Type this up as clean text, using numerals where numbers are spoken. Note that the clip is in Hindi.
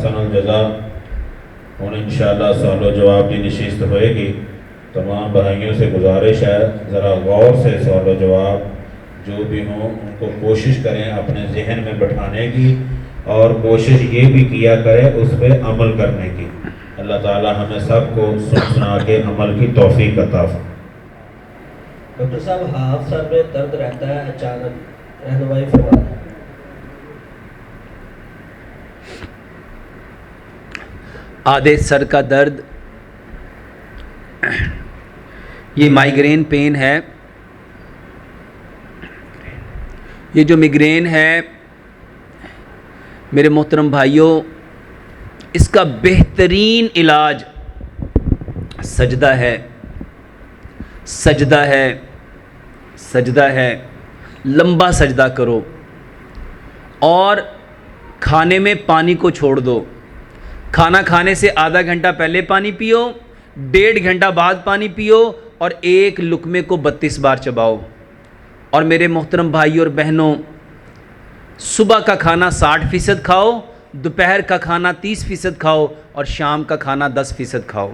अहसनुल जज़ा। हुण इंशाअल्लाह सवाल जवाब की नशिस्त होएगी। तमाम भाइयों से गुजारिश है ज़रा गौर से सवाल जवाब जो भी हों उनको कोशिश करें अपने जहन में बैठाने की, और कोशिश ये भी किया करें उस पर अमल करने की। अल्लाह ताला हमें सबको सुन सुना के अमल की तौफीक अता फरमाए। डॉक्टर साहब, हाथ सर में दर्द रहता है, अचानक रहनुमाई फरमा दें। आधे सर का दर्द, ये माइग्रेन पेन है। ये जो मिग्रेन है मेरे मोहतरम भाइयों, इसका बेहतरीन इलाज सजदा है। सजदा है, सजदा है। लंबा सजदा करो और खाने में पानी को छोड़ दो। खाना खाने से आधा घंटा पहले पानी पियो, 1.5 घंटा बाद पानी पियो, और एक लुकमे को 32 बार चबाओ। और मेरे मोहतरम भाई और बहनों, सुबह का खाना 60% खाओ, दोपहर का खाना 30% खाओ, और शाम का खाना 10% खाओ।